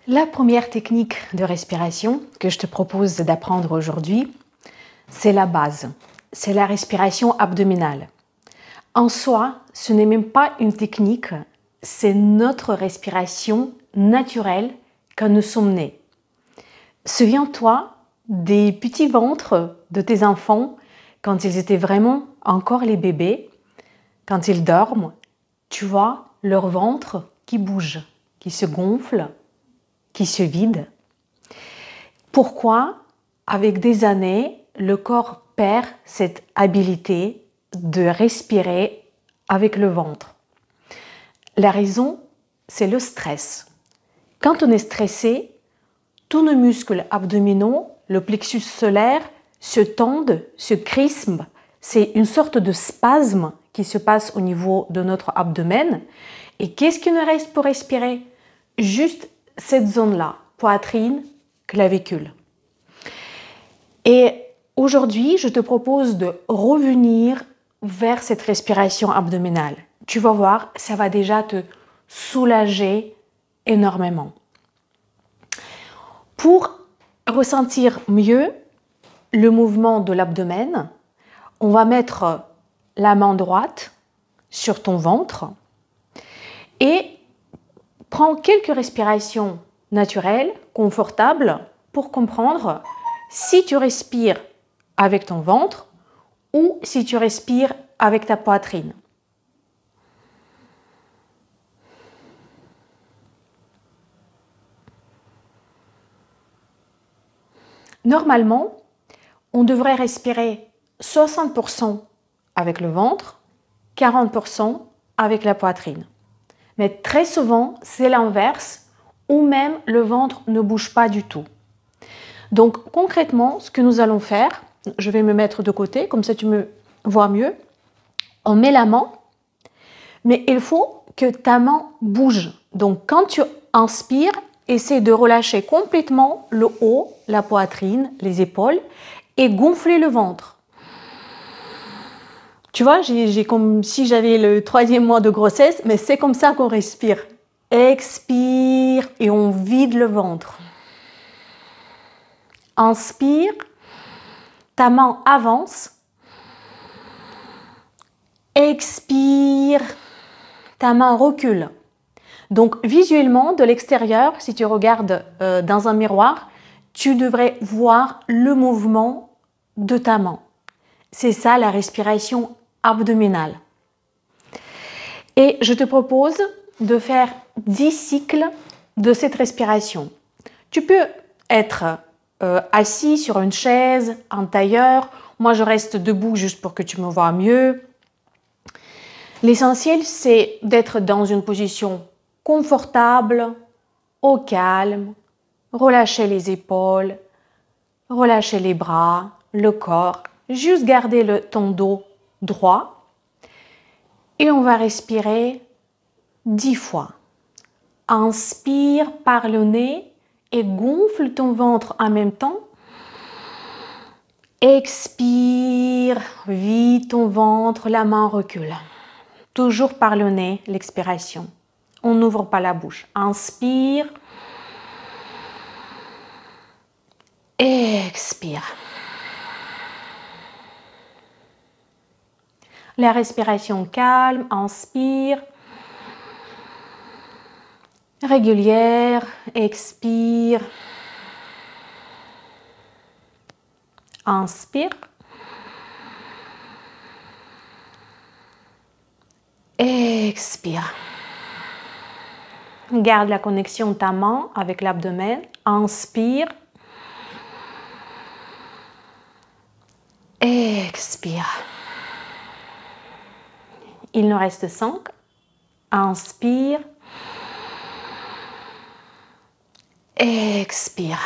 La première technique de respiration que je te propose d'apprendre aujourd'hui, c'est la base, c'est la respiration abdominale. En soi, ce n'est même pas une technique, c'est notre respiration naturelle quand nous sommes nés. Souviens-toi des petits ventres de tes enfants quand ils étaient vraiment encore les bébés, quand ils dorment, tu vois leur ventre qui bouge, qui se gonfle, qui se vide. Pourquoi, avec des années, le corps perd cette habilité de respirer avec le ventre? La raison, c'est le stress. Quand on est stressé, tous nos muscles abdominaux, le plexus solaire, se tendent, se crispent. C'est une sorte de spasme qui se passe au niveau de notre abdomen. Et qu'est-ce qui nous reste pour respirer? Juste cette zone-là, poitrine, clavicule. Et aujourd'hui, je te propose de revenir vers cette respiration abdominale. Tu vas voir, ça va déjà te soulager énormément. Pour ressentir mieux le mouvement de l'abdomen, on va mettre la main droite sur ton ventre et prends quelques respirations naturelles, confortables, pour comprendre si tu respires avec ton ventre ou si tu respires avec ta poitrine. Normalement, on devrait respirer 60% avec le ventre, 40% avec la poitrine. Mais très souvent, c'est l'inverse, ou même le ventre ne bouge pas du tout. Donc concrètement, ce que nous allons faire, je vais me mettre de côté, comme ça tu me vois mieux. On met la main, mais il faut que ta main bouge. Donc quand tu inspires, essaie de relâcher complètement le haut, la poitrine, les épaules et gonfler le ventre. Tu vois, j'ai comme si j'avais le 3e mois de grossesse, mais c'est comme ça qu'on respire. Expire et on vide le ventre. Inspire, ta main avance. Expire, ta main recule. Donc visuellement, de l'extérieur, si tu regardes dans un miroir, tu devrais voir le mouvement de ta main. C'est ça la respiration abdominale. Et je te propose de faire 10 cycles de cette respiration. Tu peux être assis sur une chaise, en tailleur. Moi, je reste debout juste pour que tu me vois mieux. L'essentiel, c'est d'être dans une position confortable, au calme, relâcher les épaules, relâcher les bras, le corps, juste garder ton dos droit. Et on va respirer 10 fois. Inspire par le nez et gonfle ton ventre en même temps. Expire, vide ton ventre, la main recule. Toujours par le nez, l'expiration. On n'ouvre pas la bouche. Inspire. Expire. La respiration calme, inspire. Régulière, expire. Inspire. Expire. Garde la connexion de ta main avec l'abdomen. Inspire. Expire. Il nous reste 5. Inspire. Expire.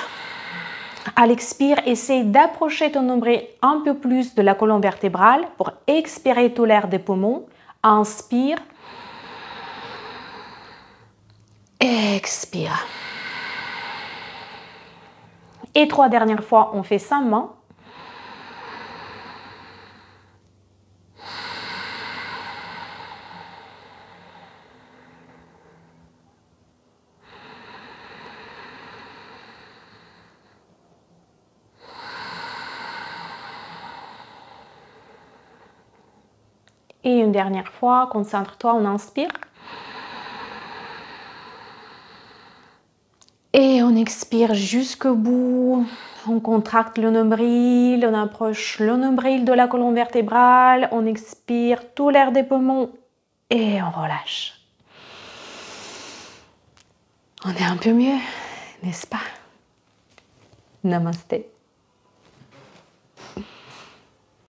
À l'expire, essaie d'approcher ton nombril un peu plus de la colonne vertébrale pour expirer tout l'air des poumons. Inspire. Expire. Et 3 dernières fois, on fait sans main. Et une dernière fois, concentre-toi, on inspire. Et on expire jusqu'au bout. On contracte le nombril, on approche le nombril de la colonne vertébrale. On expire tout l'air des poumons et on relâche. On est un peu mieux, n'est-ce pas? Namasté.